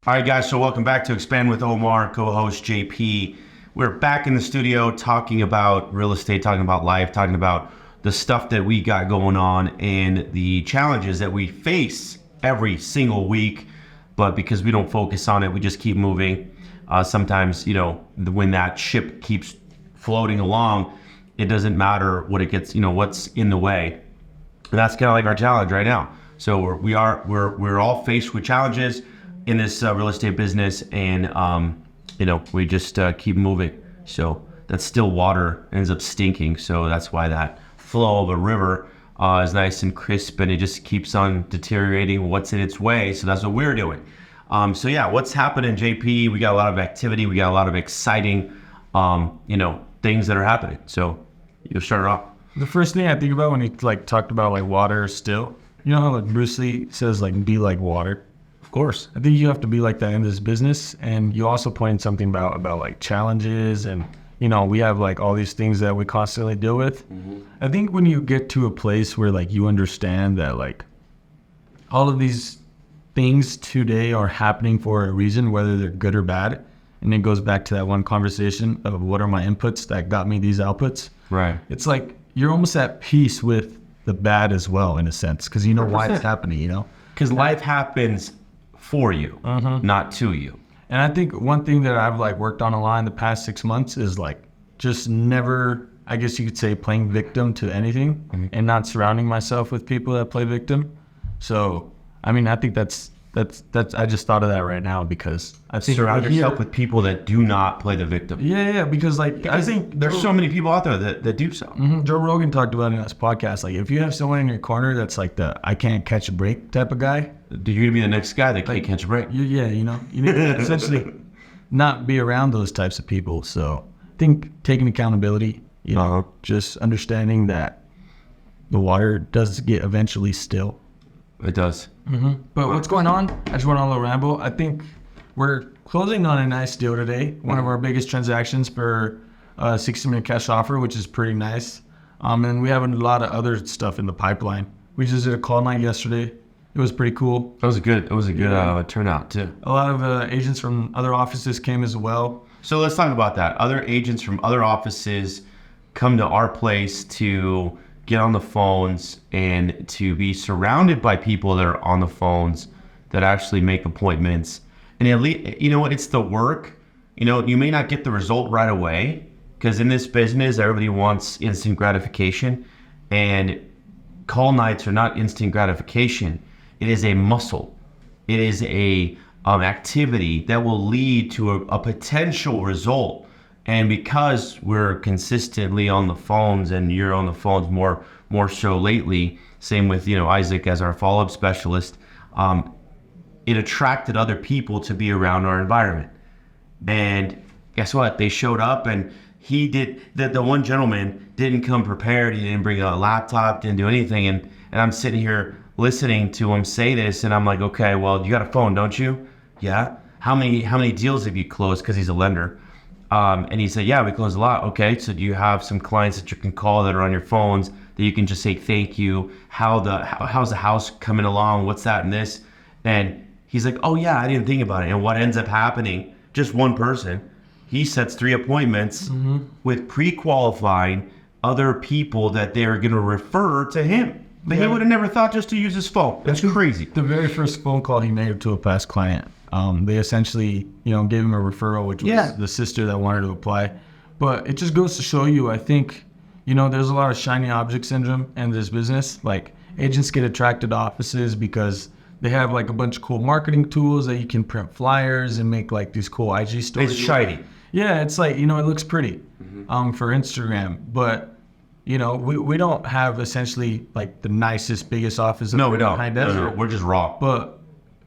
All right, guys, so welcome back to Expand with Omar, co-host JP. We're back in the studio talking about real estate, talking about life, talking about the stuff that we got going on and the challenges that we face every single week. But because we don't focus on it, we just keep moving. Sometimes, when that ship keeps floating along, it doesn't matter what it gets, what's in the way. And that's kind of like our challenge right now. So we're all faced with challenges in this real estate business, and we just keep moving. So that still water ends up stinking. So that's why that flow of a river is nice and crisp, and it just keeps on deteriorating what's in its way. So that's what we're doing. What's happening, JP? We got a lot of activity. We got a lot of exciting, things that are happening. So you start it off. The first thing I think about when he talked about water still, how Bruce Lee says be like water. Of course. I think you have to be like that in this business. And you also pointed something about challenges and, we have all these things that we constantly deal with. Mm-hmm. I think when you get to a place where you understand that all of these things today are happening for a reason, whether they're good or bad. And it goes back to that one conversation of what are my inputs that got me these outputs. Right. It's you're almost at peace with the bad as well, in a sense, because you know 100%. Why it's happening, Because life happens for you, not to you. And I think one thing that I've worked on a lot in the past 6 months is just never, I guess you could say, playing victim to anything and not surrounding myself with people that play victim. So, I think that's I just thought of that right now because I think surround yourself with people that do not play the victim. Yeah, because I think there's so many people out there that do so. Mm-hmm. Joe Rogan talked about it in his podcast. If you have someone in your corner that's the I can't catch a break type of guy, you're gonna be the next guy that can't catch a break. You need to essentially not be around those types of people. So I think taking accountability, just understanding that the water does get eventually still. It does. Mm-hmm. But what's going on? I just went on a little ramble. I think we're closing on a nice deal today. One of our biggest transactions for a 60-minute cash offer, which is pretty nice. And we have a lot of other stuff in the pipeline. We just did a call night yesterday. It was pretty cool. It was a good turnout too. A lot of agents from other offices came as well. So let's talk about that. Other agents from other offices come to our place to get on the phones and to be surrounded by people that are on the phones that actually make appointments. And at least, it's the work. You may not get the result right away because in this business, everybody wants instant gratification, and call nights are not instant gratification. It is a muscle. It is a activity that will lead to a potential result. And because we're consistently on the phones, and you're on the phones more so lately, same with Isaac as our follow-up specialist, it attracted other people to be around our environment. And guess what? They showed up, and he did. The one gentleman didn't come prepared. He didn't bring a laptop, didn't do anything. And I'm sitting here listening to him say this, and I'm like, okay, well, you got a phone, don't you? Yeah. How many deals have you closed? Because he's a lender. And he said, yeah, we close a lot. Okay, so do you have some clients that you can call that are on your phones that you can just say thank you? How's the house coming along? What's that and this? And he's like, oh yeah, I didn't think about it. And what ends up happening, just one person, he sets 3 appointments with pre-qualifying other people that they're going to refer to him. But he would have never thought just to use his phone. That's crazy. The very first phone call he made to a past client, they essentially, gave him a referral, which was the sister that wanted to apply. But it just goes to show you, I think, there's a lot of shiny object syndrome in this business. Agents get attracted to offices because they have a bunch of cool marketing tools that you can print flyers and make these cool IG stories. It's shiny. Yeah, it's it looks pretty for Instagram. But, we don't have essentially the nicest, biggest office. No, we don't. No, we're just raw. But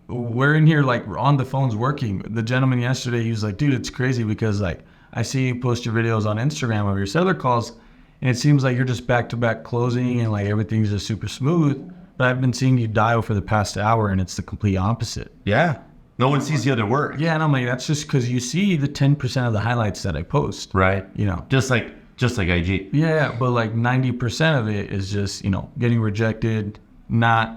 we're in here on the phones working. The gentleman yesterday, he was like, dude, it's crazy because I see you post your videos on Instagram of your seller calls, and it seems like you're just back-to-back closing and everything's just super smooth. But I've been seeing you dial for the past hour, and it's the complete opposite. Yeah. No one sees the other work. Yeah, and I'm like, that's just because you see the 10% of the highlights that I post. Right. Just like IG. Yeah, but 90% of it is just, getting rejected, not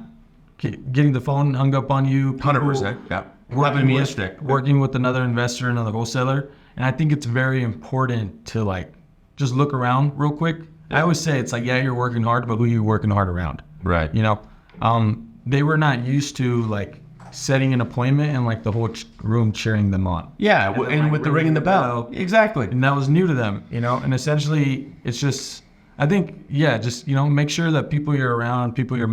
getting the phone hung up on you. 100%, yeah. working with another investor, another wholesaler. And I think it's very important to like just look around real quick. I always say it's like, yeah, you're working hard, but who you working hard around? Right. You know, they were not used to like setting an appointment and like the whole room cheering them on. Yeah, and with the ringing the bell. Exactly. And that was new to them, you know, and essentially it's just, I think, yeah, just, you know, make sure that people you're around, people you're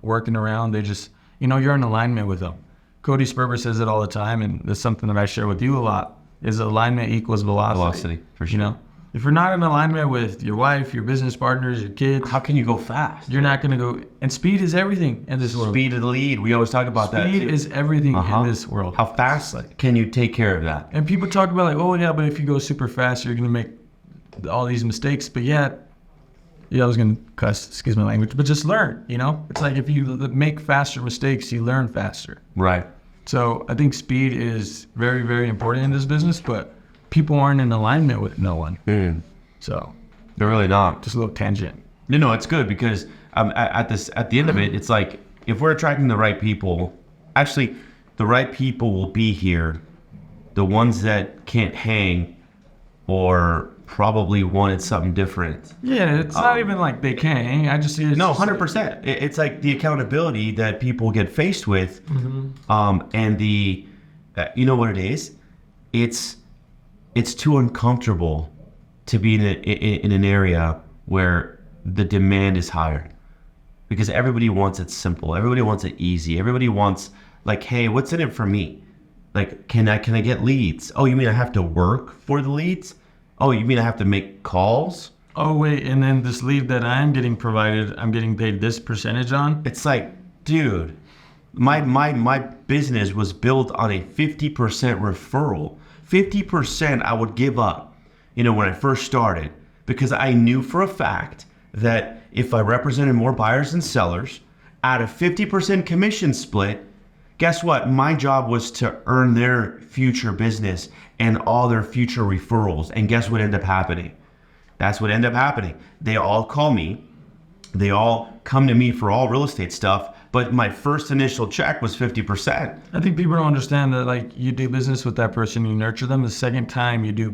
working around, they just, you know, you're in alignment with them. Cody Sperber says it all the time, and that's something that I share with you a lot, is alignment equals velocity. Velocity, for sure. You know, if you're not in alignment with your wife, your business partners, your kids, how can you go fast? You're not going to go. And speed is everything in this world. Speed of the lead. We always talk about that. Speed is everything in this world. How fast can you take care of that? And people talk about like, oh yeah, but if you go super fast, you're going to make all these mistakes. But yeah, I was going to cuss, excuse my language, but just learn, you know? It's like if you make faster mistakes, you learn faster. Right. So I think speed is very, very important in this business, but people aren't in alignment with no one. So they're really not. Just a little tangent. No, it's good because at the end of it, it's like if we're attracting the right people, actually the right people will be here. The ones that can't hang or probably wanted something different. Yeah, it's not even like they can't hang. I just see it. No, 100%. It's like the accountability that people get faced with, and the, you know what it is? It's too uncomfortable to be in an area where the demand is higher, because everybody wants it simple. Everybody wants it easy. Everybody wants like, hey, what's in it for me? Like, can I get leads? Oh, you mean I have to work for the leads? Oh, you mean I have to make calls? Oh, wait, and then this lead that I'm getting provided, I'm getting paid this percentage on? It's like, dude, my business was built on a 50% referral. 50% I would give up, you know, when I first started, because I knew for a fact that if I represented more buyers than sellers at a 50% commission split, guess what? My job was to earn their future business and all their future referrals. And guess what ended up happening? That's what ended up happening. They all call me. They all come to me for all real estate stuff. But my first initial check was 50%. I think people don't understand that, like, you do business with that person, you nurture them. The second time you do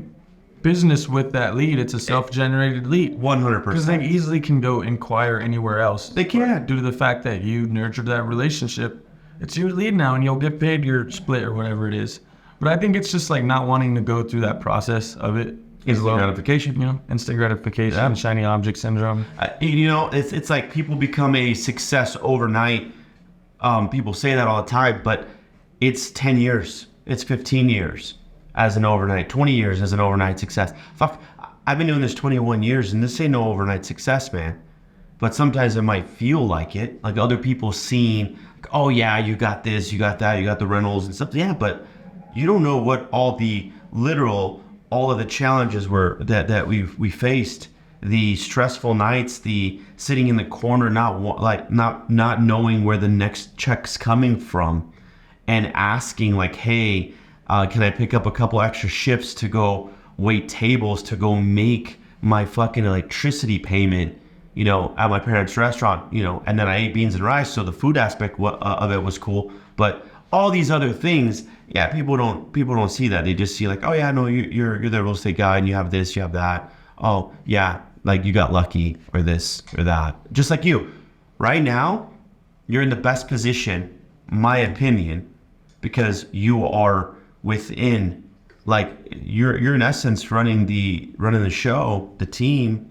business with that lead, it's a self-generated lead. 100%. Because they easily can go inquire anywhere else. They can. Due to the fact that you nurtured that relationship. It's your lead now, and you'll get paid your split or whatever it is. But I think it's just like not wanting to go through that process of it. Instant gratification. You know, instant gratification, shiny object syndrome. You know, it's like people become a success overnight. People say that all the time, but it's 10 years. It's 15 years as an overnight, 20 years as an overnight success. Fuck, I've been doing this 21 years, and this ain't no overnight success, man. But sometimes it might feel like it, like other people seeing, oh yeah, you got this, you got that, you got the rentals and stuff. Yeah, but you don't know what all of the challenges were that we faced, the stressful nights, the sitting in the corner, not knowing where the next check's coming from, and asking like, hey, can I pick up a couple extra shifts to go wait tables to go make my fucking electricity payment, you know, at my parents' restaurant, you know, and then I ate beans and rice, so the food aspect of it was cool. But all these other things, yeah, people don't see that. They just see like, oh yeah, no, you're the real estate guy and you have this, you have that. Oh yeah, like you got lucky or this or that. Just like you, right now, you're in the best position, my opinion, because you are within, like you're in essence running the show, the team.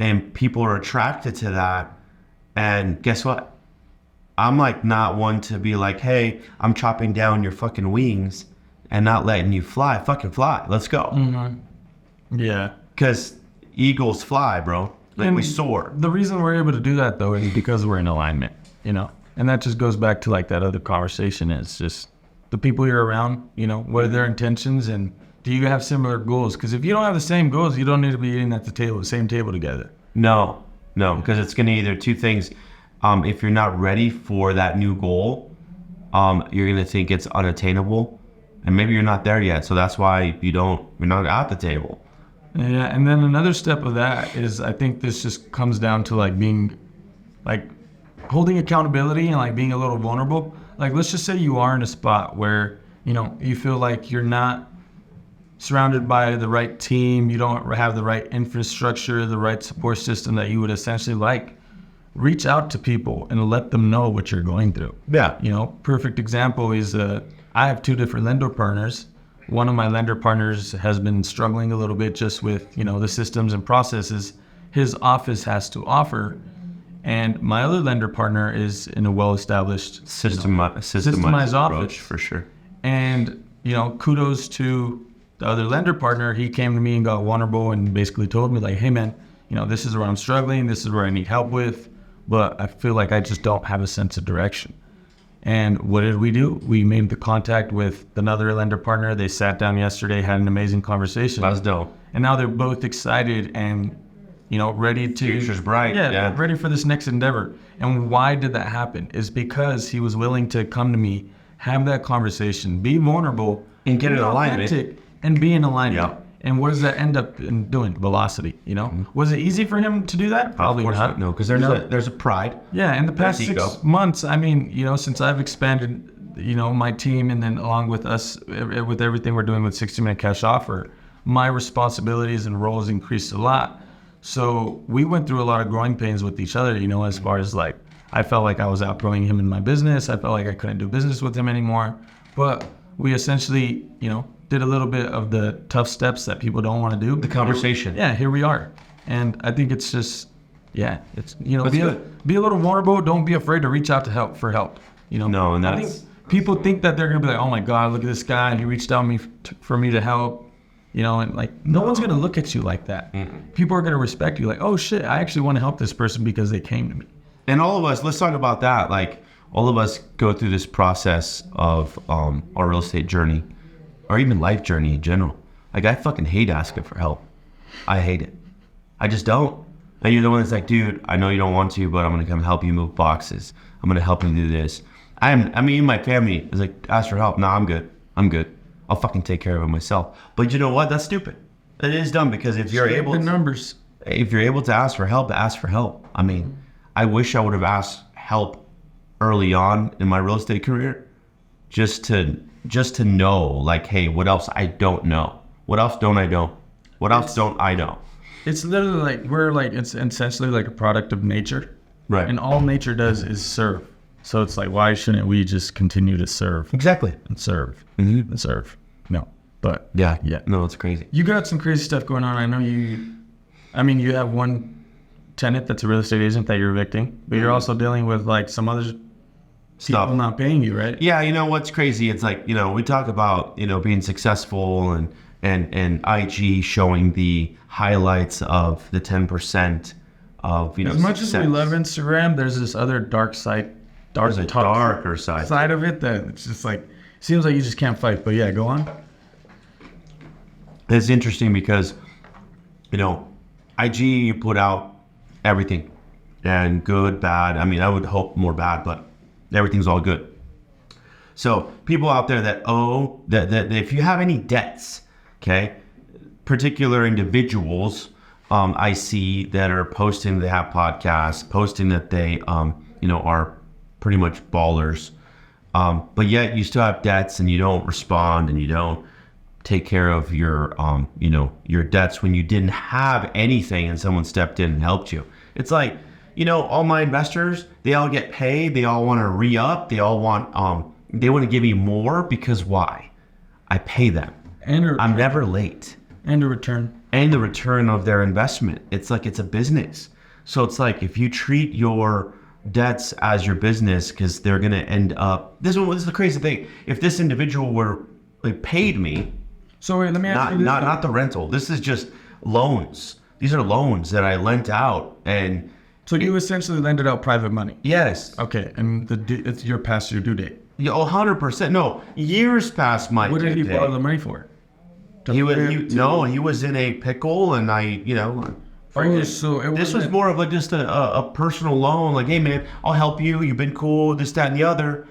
And people are attracted to that. And guess what? I'm like not one to be like, hey, I'm chopping down your fucking wings and not letting you fly. Fucking fly. Let's go. Mm-hmm. Yeah. Because eagles fly, bro. Like And we soar. The reason we're able to do that, though, is because we're in alignment, you know? And that just goes back to like that other conversation. It's just the people you're around, you know, what are their intentions and do you have similar goals? Because if you don't have the same goals, you don't need to be eating at the same table together. No, because it's going to either two things. If you're not ready for that new goal, you're going to think it's unattainable, and maybe you're not there yet. So that's why you're not at the table. Yeah, and then another step of that is I think this just comes down to like being, like holding accountability and like being a little vulnerable. Like let's just say you are in a spot where you feel like you're not surrounded by the right team, you don't have the right infrastructure, the right support system that you would essentially like, reach out to people and let them know what you're going through. Yeah. Perfect example is I have 2 different lender partners. One of my lender partners has been struggling a little bit just with, the systems and processes his office has to offer. And my other lender partner is in a well-established systemized approach, office. for sure. And, kudos to the other lender partner. He came to me and got vulnerable and basically told me like, hey man, this is where I'm struggling. This is where I need help with, but I feel like I just don't have a sense of direction. And what did we do? We made the contact with another lender partner. They sat down yesterday, had an amazing conversation. That was dope. And now they're both excited and, ready to... Future's bright. Yeah, ready for this next endeavor. And why did that happen? Is because he was willing to come to me, have that conversation, be vulnerable, and get in alignment. And be in alignment. Yeah. And what does that end up in doing? Velocity, Was it easy for him to do that? Probably not. No, because there's a pride. Yeah, in the past 6 months, since I've expanded, my team, and then along with us, with everything we're doing with 60-minute cash offer, my responsibilities and roles increased a lot. So we went through a lot of growing pains with each other, as far as like, I felt like I was outgrowing him in my business. I felt like I couldn't do business with him anymore. But we essentially, did a little bit of the tough steps that people don't want to do. The conversation. Here we are. And I think it's just, it's, be a little vulnerable. Don't be afraid to reach out for help. No, and I think people think that they're going to be like, oh my God, look at this guy. He reached out for me to help. And like, no one's going to look at you like that. Mm-hmm. People are going to respect you like, oh shit, I actually want to help this person because they came to me. And all of us, let's talk about that. Like, all of us go through this process of our real estate journey, or even life journey in general. Like, I fucking hate asking for help. I hate it. I just don't. And you're the one that's like, dude, I know you don't want to, but I'm going to come help you move boxes. I'm going to help you do this. My family is like, ask for help. No, I'm good. I'll fucking take care of it myself. But you know what? That's stupid. It is dumb, because if you're able to ask for help, ask for help. I wish I would have asked help early on in my real estate career, just to know, like, hey, what else I don't know? What else don't I know? What else don't I know? It's literally like it's essentially like a product of nature. Right. And all nature does is serve. So it's like, why shouldn't we just continue to serve? Exactly. And serve. Mm-hmm. And serve. No. But yeah. No, it's crazy. You got some crazy stuff going on. I know you have one tenant that's a real estate agent that you're evicting, but you're also dealing with like some other people not paying you, right? Yeah, what's crazy? It's like, we talk about, being successful and IG showing the highlights of the 10% of, as much success. as we love Instagram, there's this other darker side of it that it's just like, seems like you just can't fight. But yeah, go on. It's interesting because, IG, you put out everything, and good, bad. I would hope more bad, but everything's all good. So people out there that if you have any debts, okay, particular individuals, I see that are posting, they have podcasts, posting that they, are pretty much ballers. But yet you still have debts, and you don't respond, and you don't take care of your, your debts when you didn't have anything and someone stepped in and helped you. It's like, all my investors, they all get paid. They all want to re-up. They all want, they want to give me more, because why? I pay them. And I'm never late. And a return. And the return of their investment. It's like, it's a business. So it's like, if you treat your debts as your business, because they're going to end up, this is the crazy thing. If this individual were like paid me, so wait, let me ask you this. Not the rental. This is just loans. These are loans that I lent out. And so you essentially lended out private money? Yes. Okay, and it's your past your due date? Yeah, 100%. No, years past my due date. What did he borrow the money for? He was in a pickle, and this was more of just a personal loan. Like, hey man, I'll help you. You've been cool, this, that, and the other.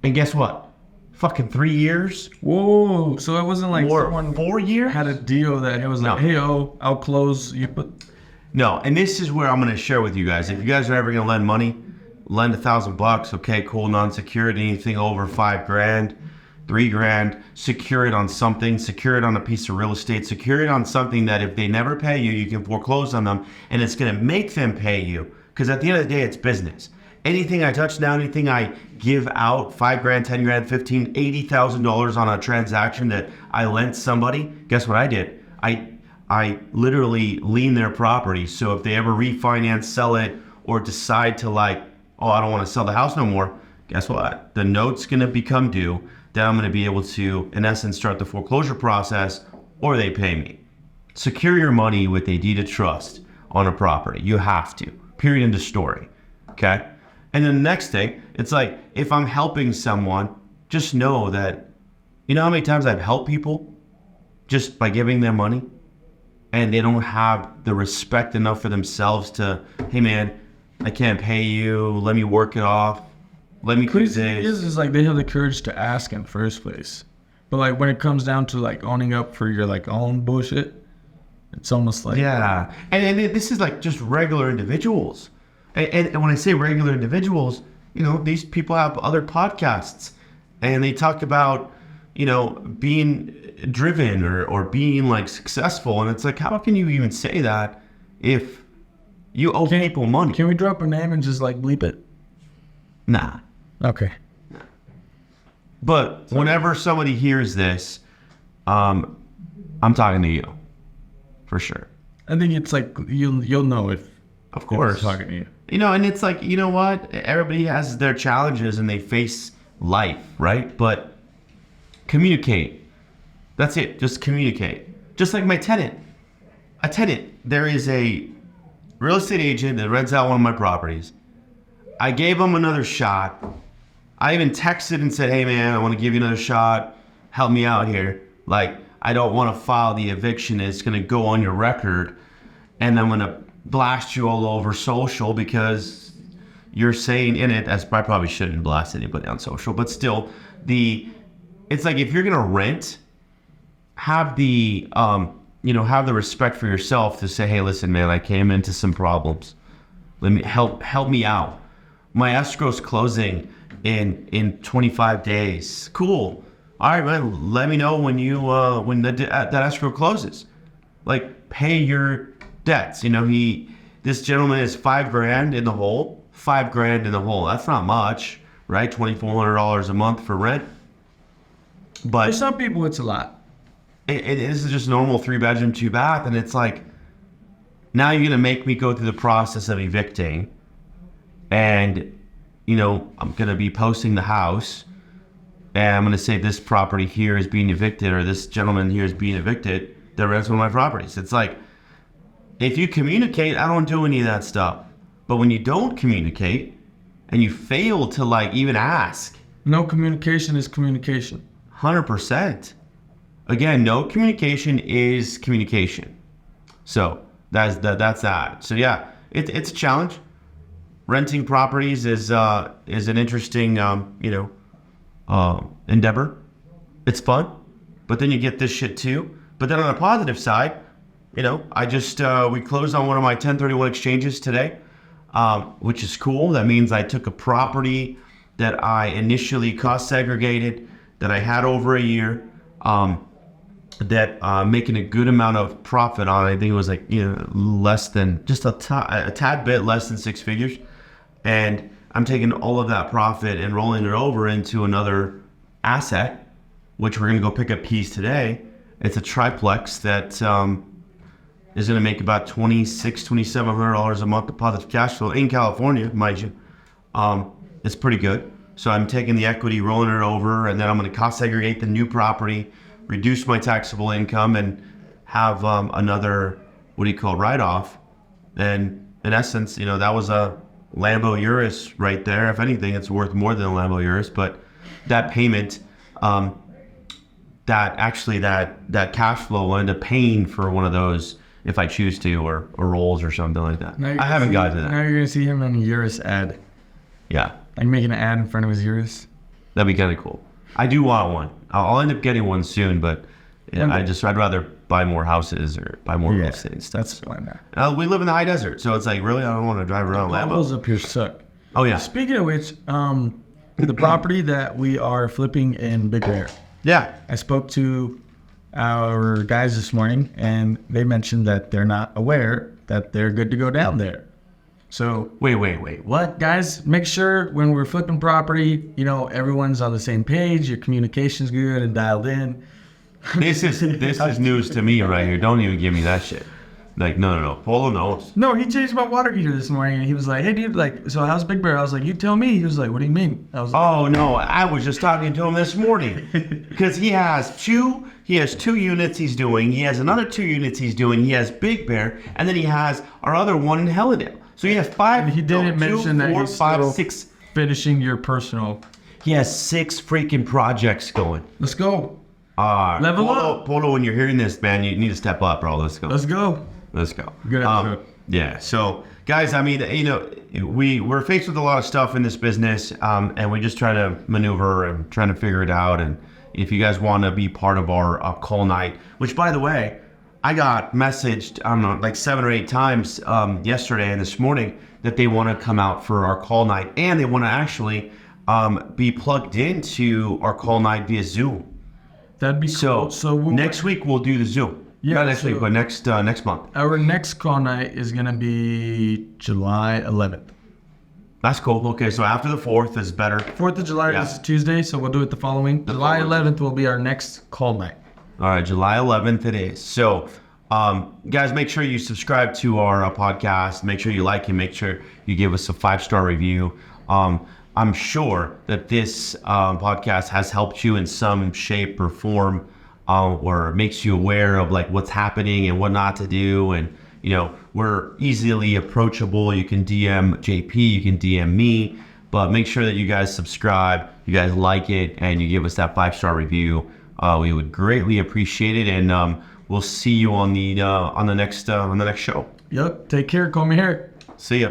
And guess what? Fucking 3 years. Whoa! So it wasn't like someone 4 years had a deal that it was like, hey, I'll close. You put. No, and this is where I'm going to share with you guys. If you guys are ever going to lend money, lend $1,000. Okay, cool, non-secured. Anything over $5,000, $3,000, secure it on something, secure it on a piece of real estate, secure it on something that if they never pay you, you can foreclose on them, and it's going to make them pay you. Because at the end of the day, it's business. Anything I touch now, anything I give out, $5,000, $10,000, $15,000, $80,000 on a transaction that I lent somebody, guess what I did? I literally lien their property. So if they ever refinance, sell it, or decide to like, oh, I don't want to sell the house no more, guess what? The note's going to become due. Then I'm going to be able to, in essence, start the foreclosure process, or they pay me. Secure your money with a deed of trust on a property. You have to. Period. End of story. Okay? And then the next thing, it's like, if I'm helping someone, just know that, you know how many times I've helped people just by giving them money, and they don't have the respect enough for themselves to, hey man, I can't pay you, let me work it off. Let me do this. Is like they have the courage to ask in the first place, but like when it comes down to like owning up for your like own bullshit, it's almost like yeah. And this is like just regular individuals, and when I say regular individuals, you know, these people have other podcasts, and they talk about, you know, being driven or being like successful, and it's like, how can you even say that if you owe people money? Can we drop a name and just like bleep it? Nah. Okay. But whenever somebody hears this, I'm talking to you, for sure. I think it's like you'll know if, of course, if I'm talking to you. You know, and it's like, you know what? Everybody has their challenges and they face life, right? But communicate. That's it. Just communicate. Just like my tenant. A tenant. There is a real estate agent that rents out one of my properties. I gave him another shot. I even texted and said, hey man, I want to give you another shot. Help me out here. Like, I don't want to file the eviction. It's going to go on your record. And I'm going to blast you all over social because you're saying in it, as I probably shouldn't blast anybody on social, but still, it's like if you're going to rent, have the, have the respect for yourself to say, hey, listen, man, I came into some problems. Let me help me out. My escrow's closing in 25 days. Cool. All right, man. Let me know when that escrow closes. Like, pay your debts. You know, this gentleman is $5,000 in the hole. $5,000 in the hole. That's not much, right? $2,400 a month for rent. But for some people, it's a lot. It is just normal 3-bedroom, 2-bath, and it's like, now you're gonna make me go through the process of evicting. And, you know, I'm going to be posting the house, and I'm going to say this property here is being evicted, or this gentleman here is being evicted that rents one of my properties. It's like, if you communicate, I don't do any of that stuff. But when you don't communicate and you fail to like even ask. No communication is communication. 100%. Again, no communication is communication. So that's that. So yeah, it's a challenge. Renting properties is an interesting, endeavor. It's fun, but then you get this shit too. But then on the positive side, you know, I just, we closed on one of my 1031 exchanges today, which is cool. That means I took a property that I initially cost segregated, that I had over a year, that making a good amount of profit on. I think it was like, you know, less than, just a tad bit less than 6 figures. And I'm taking all of that profit and rolling it over into another asset, which we're going to go pick up keys today. It's a triplex that is going to make about $2,700 a month of positive cash flow in California, mind you. It's pretty good. So I'm taking the equity, rolling it over, and then I'm going to cost segregate the new property, reduce my taxable income, and have another, write-off. And in essence, you know, that was a Lambo Urus right there. If anything, it's worth more than a Lambo Urus, but that payment, that cash flow will end up paying for one of those if I choose to, or rolls or something like that. I haven't got to that. Now you're going to see him in a Urus ad. Yeah. Like making an ad in front of his Urus. That'd be kind of cool. I do want one. I'll end up getting one soon, but I'd rather buy more houses or buy more real estate and stuff. That's why not. We live in the high desert, so it's like, really, I don't want to drive around Lambo. Lambos up here suck. Oh yeah. Speaking of which, the property that we are flipping in Big Bear, Yeah. I spoke to our guys this morning, and they mentioned that they're not aware that they're good to go down there. So Wait. What? guys, make sure when we're flipping property, everyone's on the same page, your communication's good and dialed in. This is news to me right here. Don't even give me that shit. Like, no. Polo knows. No, he changed my water heater this morning, and he was like, "Hey, dude, so how's Big Bear?" I was like, "You tell me." He was like, "What do you mean?" I was like, Oh no, I was just talking to him this morning because he has two units he's doing. He has another 2 units he's doing. He has Big Bear, and then he has our other one in Helledale. So he has 5. he didn't mention that 4, he's 5, still 6. finishing your personal. He has 6 freaking projects going. Let's go. Level up. Polo, when you're hearing this, man, you need to step up, bro. Let's go. Let's go. Let's go. Good episode. Yeah. So, guys, I mean, we're faced with a lot of stuff in this business, and we just try to maneuver and trying to figure it out. And if you guys want to be part of our call night, which, by the way, I got messaged, I don't know, like 7 or 8 times yesterday and this morning that they want to come out for our call night, and they want to actually be plugged into our call night via Zoom. That'd be cool. So next week we'll do the Zoom. Yeah, Not next week, but next month. Our next call night is gonna be July 11th. That's cool. Okay, so after the 4th is better. 4th of July is Tuesday, so we'll do it the following. July 11th will be our next call night. All right, July 11th it is. So, guys, make sure you subscribe to our podcast. Make sure you like and make sure you give us a 5-star review. I'm sure that this podcast has helped you in some shape or form, or makes you aware of like what's happening and what not to do. And we're easily approachable. You can DM JP, you can DM me, but make sure that you guys subscribe, you guys like it, and you give us that 5-star review. We would greatly appreciate it, and we'll see you on the next show. Yep. Take care. Call me here. See ya.